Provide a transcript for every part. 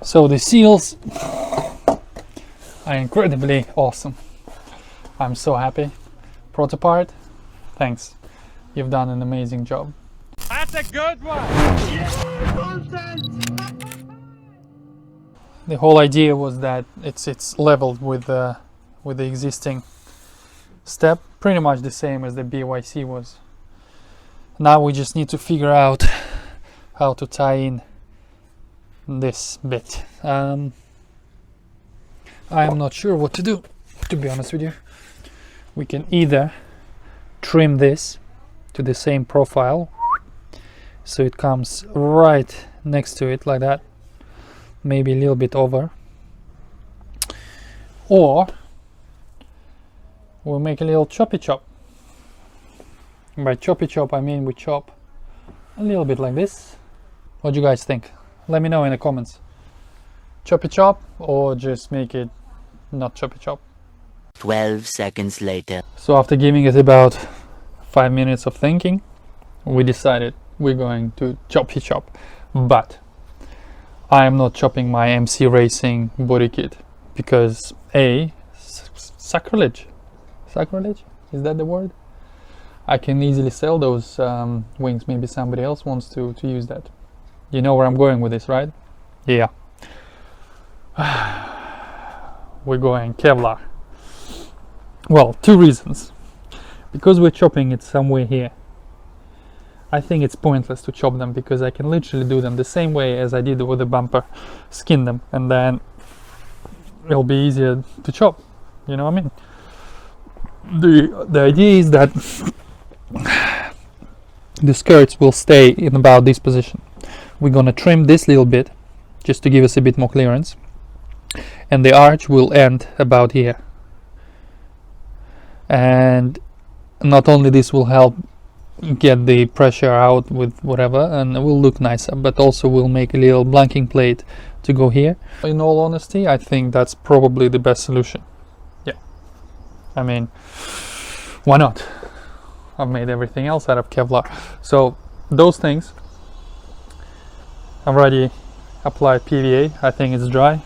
So the seals are incredibly awesome. I'm so happy. Protopart, thanks. You've done an amazing job. That's a good one! The whole idea was that it's leveled with the existing step, pretty much the same as the BYC was. Now we just need to figure out how to tie in this bit. I am not sure what to do, to be honest with you. We can either trim this to the same profile so it comes right next to it like that, maybe a little bit over, or we'll make a little choppy chop. By choppy chop I mean we chop a little bit like this. What do you guys think? Let me know in the comments. Choppy chop or just make it not choppy chop. 12 seconds later. So after giving it about 5 minutes of thinking, we decided we're going to choppy chop. But I am not chopping my MC Racing body kit because sacrilege. Sacrilege? Is that the word? I can easily sell those wings. Maybe somebody else wants to use that. You know where I'm going with this, right? Yeah. We're going Kevlar. Well, 2 reasons. Because we're chopping it somewhere here, I think it's pointless to chop them because I can literally do them the same way as I did with the bumper, skin them, and then it'll be easier to chop. You know what I mean? The idea is that the skirts will stay in about this position. We're gonna trim this little bit just to give us a bit more clearance, and the arch will end about here. And not only this will help get the pressure out with whatever, and it will look nicer, but also we'll make a little blanking plate to go here. In all honesty, I think that's probably the best solution. Yeah, I mean, why not? I've made everything else out of Kevlar. So those things, I've already applied PVA. I think it's dry.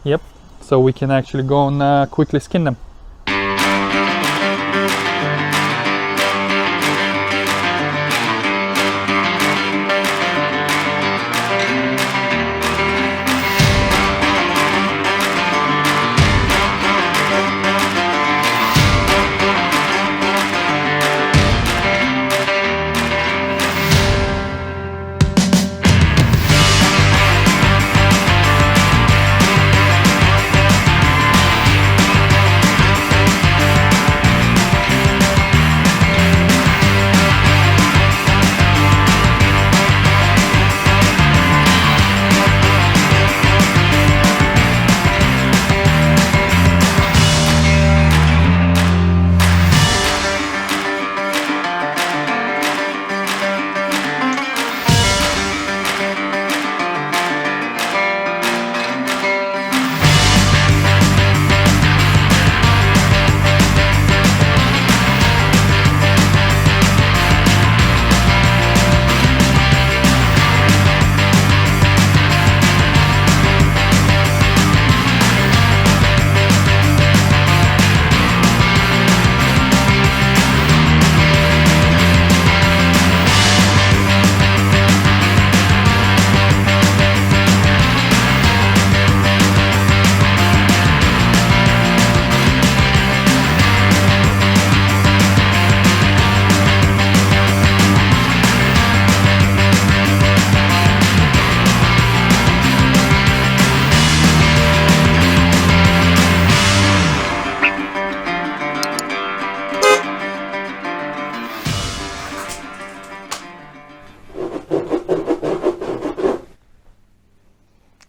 Yep, so we can actually go and quickly skin them.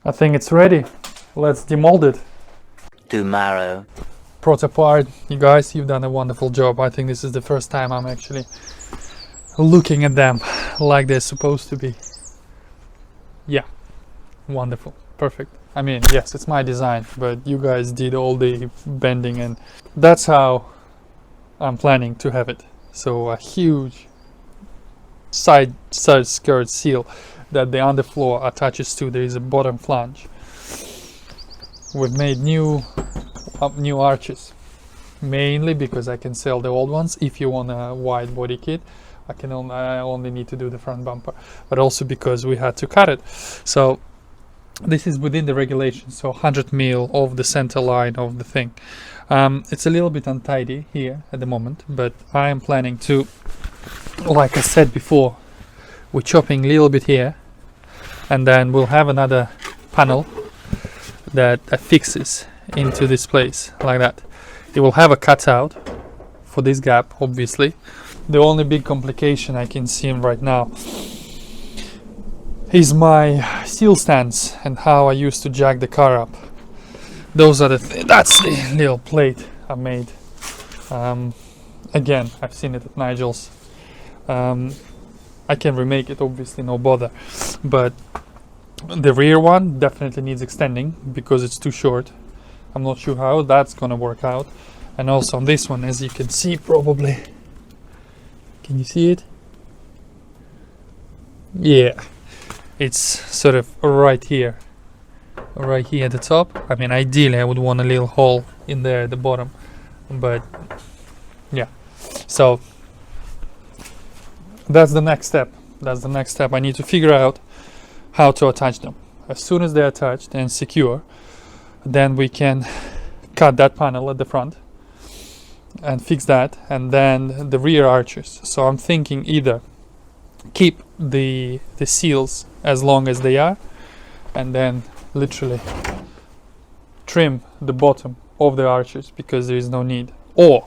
I think it's ready. Let's demold it. Tomorrow. Protopart, you guys, you've done a wonderful job. I think this is the first time I'm actually looking at them like they're supposed to be. Yeah, wonderful, perfect. I mean, yes, it's my design, but you guys did all the bending, and that's how I'm planning to have it. So a huge side skirt seal. that the underfloor attaches to. There is a bottom flange. We've made new arches, mainly because I can sell the old ones. If you want a wide body kit, I only need to do the front bumper, but also because we had to cut it. So this is within the regulations, so 100 mil of the center line of the thing. It's a little bit untidy here at the moment, but I am planning to, like I said before, we're chopping a little bit here, and then we'll have another panel that affixes into this place like that. It will have a cutout for this gap, obviously. The only big complication I can see right now is my seal stands and how I used to jack the car up. Those are that's the little plate I made. Again, I've seen it at Nigel's. I can remake it, obviously, no bother, but the rear one definitely needs extending because it's too short. I'm not sure how that's gonna work out. And also on this one, as you can see, probably, can you see it? Yeah, it's sort of right here at the top. I mean, ideally I would want a little hole in there at the bottom, but yeah. So that's the next step. I need to figure out how to attach them. As soon as they're attached and secure, then we can cut that panel at the front and fix that, and then the rear arches. So I'm thinking either keep the seals as long as they are, and then literally trim the bottom of the arches because there is no need, or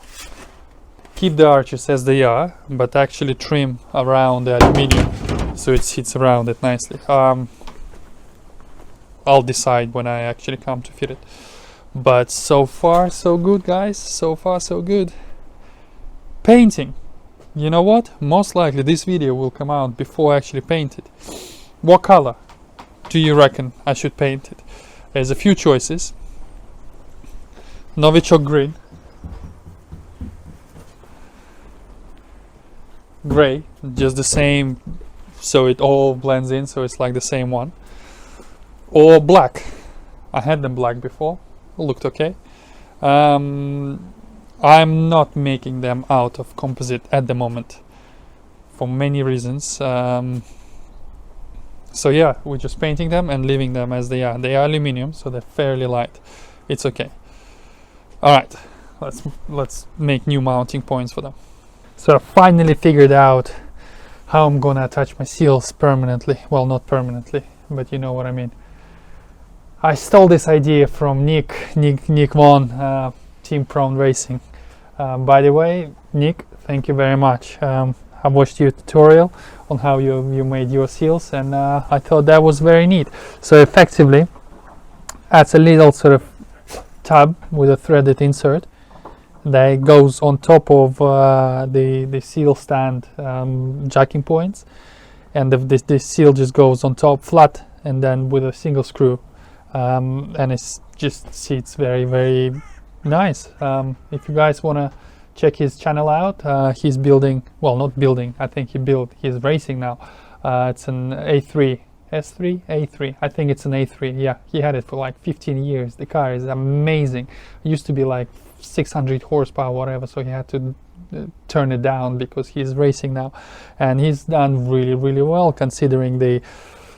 keep the arches as they are but actually trim around the aluminium so it sits around it nicely. I'll decide when I actually come to fit it, but so far so good, guys. So far so good. Painting, you know what, most likely this video will come out before I actually paint it. What color do you reckon I should paint it? There's a few choices. Novichok green, gray, just the same, so it all blends in, so it's like the same one, or black. I had them black before, looked okay. I'm not making them out of composite at the moment for many reasons. So yeah, we're just painting them and leaving them as they are. They are aluminum, so they're fairly light. It's okay. All right, let's make new mounting points for them. So I finally figured out how I'm gonna attach my seals permanently. Well, not permanently, but you know what I mean. I stole this idea from Nick Von, Team Prone Racing. By the way, Nick, thank you very much. I watched your tutorial on how you made your seals, and I thought that was very neat. So effectively, adds a little sort of tab with a threaded insert that goes on top of the seal stand jacking points, and this seal just goes on top flat, and then with a single screw, and it just sits very, very nice. If you guys want to check his channel out, he's building, well, not building, I think he's racing now. It's an A3 S3 A3, I think it's an A3. Yeah, he had it for like 15 years. The car is amazing. It used to be like 600 horsepower whatever, so he had to turn it down because he's racing now, and he's done really, really well considering the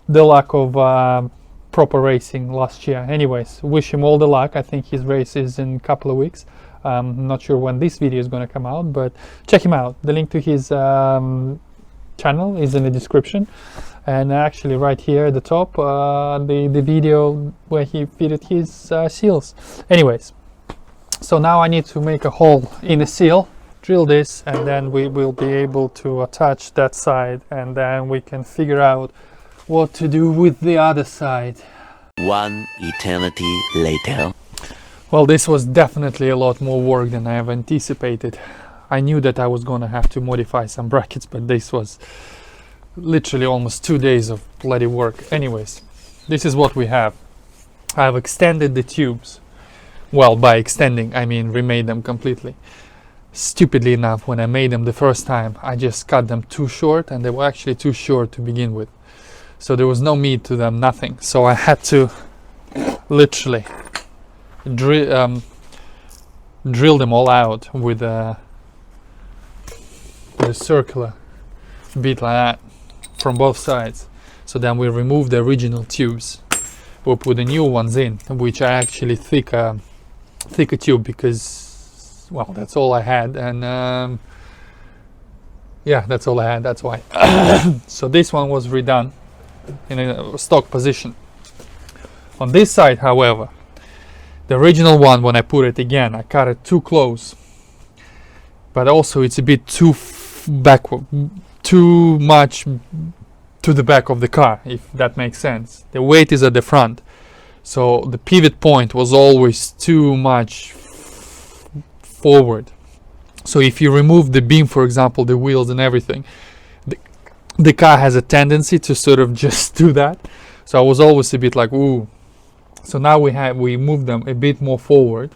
lack of proper racing last year. Anyways, wish him all the luck. I think his race is in a couple of weeks. Not sure when this video is going to come out, but check him out. The link to his channel is in the description, and actually right here at the top, the video where he fitted his seals. Anyways, so now I need to make a hole in the seal, drill this, and then we will be able to attach that side, and then we can figure out what to do with the other side. One eternity later. Well, this was definitely a lot more work than I have anticipated. I knew that I was gonna have to modify some brackets, but this was literally almost 2 days of bloody work. Anyways, this is what we have. I have extended the tubes. Well, by extending, I mean remade them completely. Stupidly enough, when I made them the first time, I just cut them too short, and they were actually too short to begin with. so there was no meat to them, nothing. So I had to literally drill them all out with a circular bit like that from both sides. So then we removed the original tubes, we'll put the new ones in, which are actually thicker tube, because, well, that's all I had, and yeah, that's all I had, that's why. So this one was redone in a stock position. On this side, however, the original one, when I put it again, I cut it too close, but also it's a bit too backward, too much to the back of the car, if that makes sense. The weight is at the front, so the pivot point was always too much forward. So if you remove the beam, for example, the wheels and everything, the car has a tendency to sort of just do that. So I was always a bit like, ooh. So now we moved them a bit more forward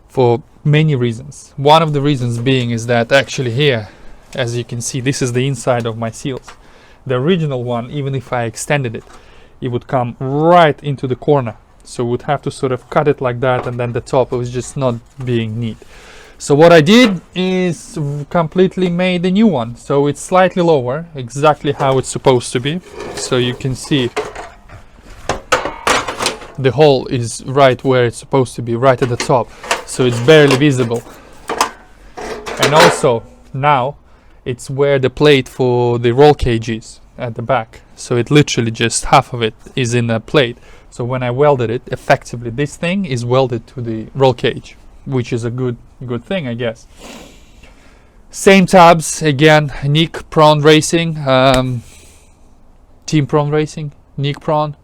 for many reasons. One of the reasons being is that actually here, as you can see, this is the inside of my seals. The original one, even if I extended it, it would come right into the corner. So we would have to sort of cut it like that, and then the top, it was just not being neat. So what I did is completely made a new one. So it's slightly lower, exactly how it's supposed to be. So you can see the hole is right where it's supposed to be, right at the top. So it's barely visible. And also now it's where the plate for the roll cage is, at the back. So it literally just half of it is in a plate. So when I welded it, effectively this thing is welded to the roll cage, which is a good thing, I guess. Same tabs again, Nick Prawn Racing, Team Prawn Racing, Nick Prawn,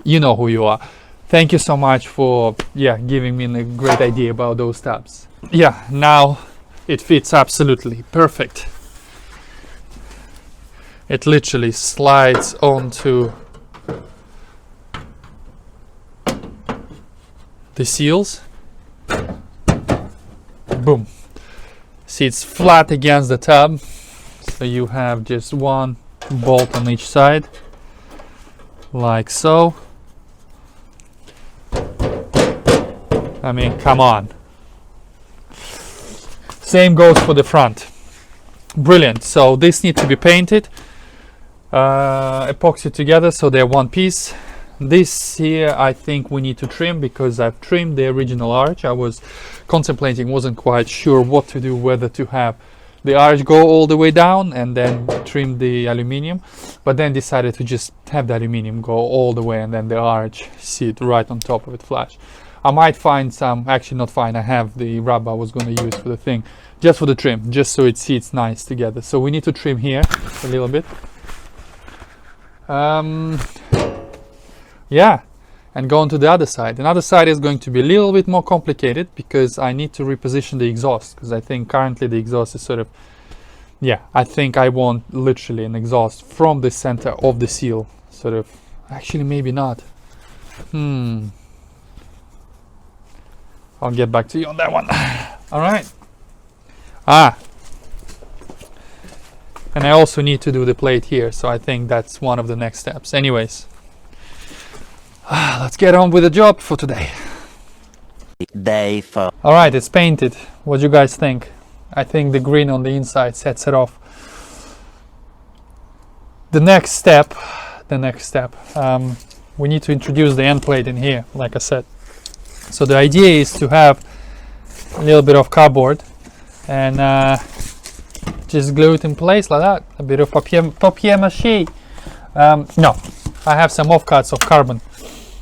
you know who you are. Thank you so much for giving me a great idea about those tabs. Yeah, now it fits absolutely perfect. It literally slides onto the seals. Boom. See, it's flat against the tab, so you have just one bolt on each side, like so. I mean, come on. Same goes for the front. Brilliant. So this needs to be painted, epoxy together, so they're one piece. This here I think we need to trim, because I've trimmed the original arch. I was contemplating, wasn't quite sure what to do, whether to have the arch go all the way down and then trim the aluminium, but then decided to just have the aluminium go all the way and then the arch sit right on top of it flash. I might find some, actually not find, I have the rubber I was going to use for the thing, just for the trim, just so it sits nice together. So we need to trim here a little bit. Yeah, and go on to the other side. The other side is going to be a little bit more complicated, because I need to reposition the exhaust, because I think currently the exhaust is sort of, I think I want literally an exhaust from the center of the seal, sort of, actually maybe not. I'll get back to you on that one. All right. And I also need to do the plate here, so I think that's one of the next steps. Anyways, let's get on with the job for today. Day 4. All right, it's painted. What do you guys think? I think the green on the inside sets it off. The next step, we need to introduce the end plate in here, like I said. So the idea is to have a little bit of cardboard and just glue it in place like that. A bit of papier mache. No, I have some offcuts of carbon.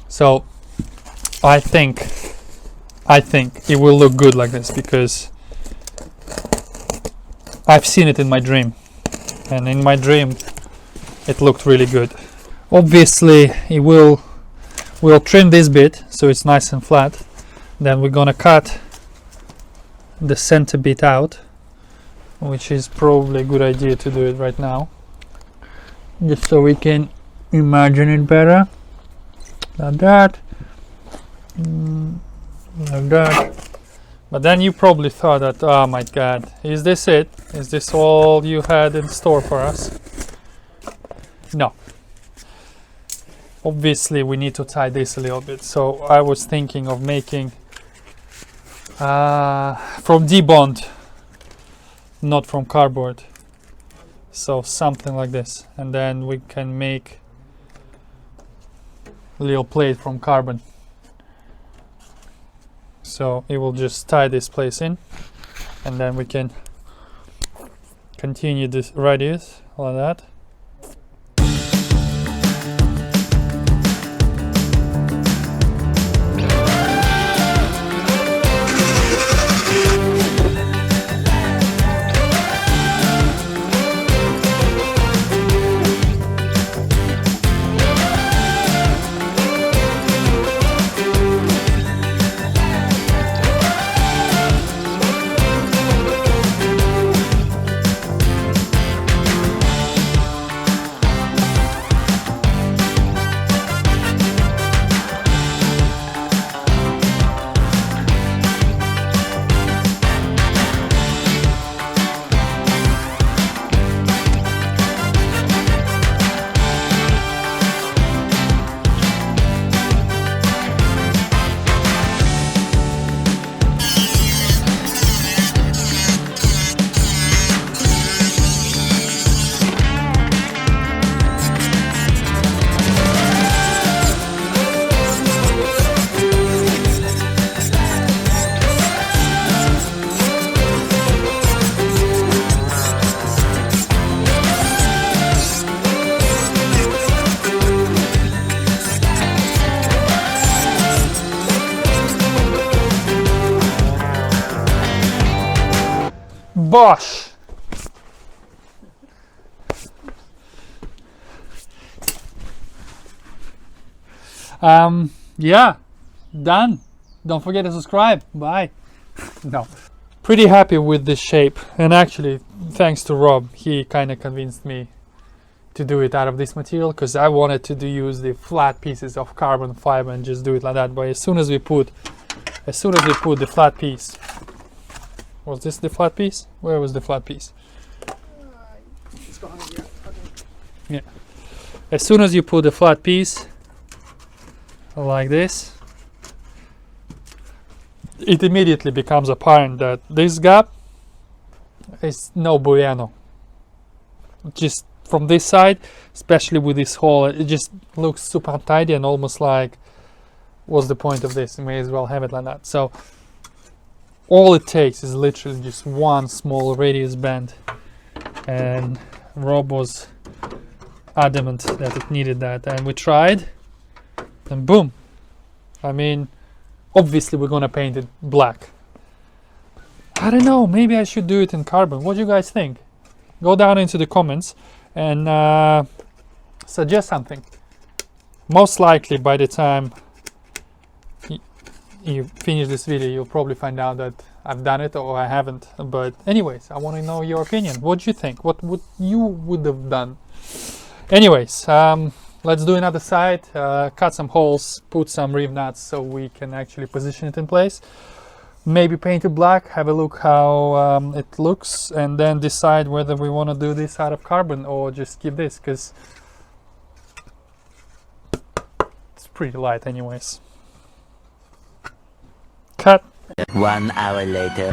So I think it will look good like this, because I've seen it in my dream, and in my dream it looked really good. Obviously we'll trim this bit so it's nice and flat. Then we're gonna cut the center bit out, which is probably a good idea to do it right now, just so we can imagine it better. Like that, like that. But then you probably thought that, oh my god, is this it? Is this all you had in store for us? No. obviously we need to tie this a little bit, so I was thinking of making from D-bond, not from cardboard, so something like this, and then we can make a little plate from carbon, so it will just tie this place in, and then we can continue this radius like that. Bosh! Yeah, done. Don't forget to subscribe. Bye. No. Pretty happy with this shape, and actually thanks to Rob, he kind of convinced me to do it out of this material, because I wanted to use the flat pieces of carbon fiber and just do it like that. But as soon as we put the flat piece, was this the flat piece? Where was the flat piece? It's got on it, yeah. Okay. Yeah. As soon as you put the flat piece like this, it immediately becomes apparent that this gap is no bueno. Just from this side, especially with this hole, it just looks super untidy and almost like, what's the point of this? You may as well have it like that. So all it takes is literally just one small radius bend, and Rob was adamant that it needed that, and we tried, and boom. I mean, obviously we're gonna paint it black. I don't know, maybe I should do it in carbon. What do you guys think? Go down into the comments and suggest something. Most likely by the time you finish this video, you'll probably find out that I've done it or I haven't. But anyways, I want to know your opinion. What do you think? What would you have done? Anyways, let's do another side, cut some holes, put some reeve nuts so we can actually position it in place. Maybe paint it black, have a look how it looks, and then decide whether we want to do this out of carbon or just keep this, because it's pretty light anyways. Cut. 1 hour later.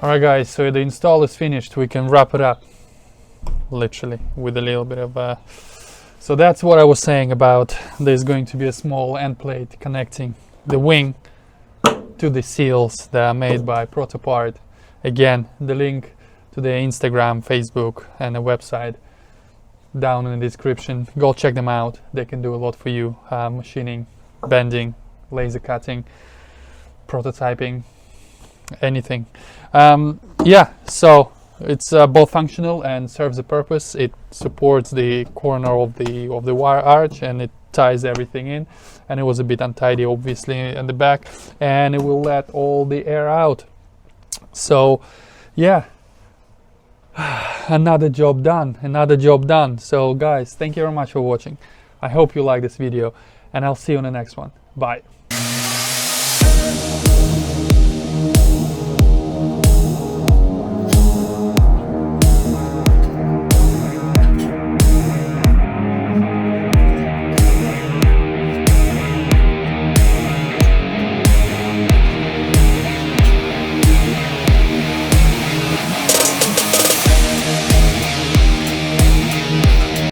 Alright guys, so the install is finished. We can wrap it up, literally, with a little bit of so that's what I was saying about there's going to be a small end plate connecting the wing to the seals that are made by Protopart. Again, the link to their Instagram, Facebook and a website down in the description. Go check them out. They can do a lot for you. Machining, bending, laser cutting, prototyping, anything. Yeah, so it's both functional and serves a purpose. It supports the corner of the wire arch, and it ties everything in, and it was a bit untidy obviously in the back, and it will let all the air out. So yeah, another job done. So guys, thank you very much for watching. I hope you like this video, and I'll see you on the next one. Bye.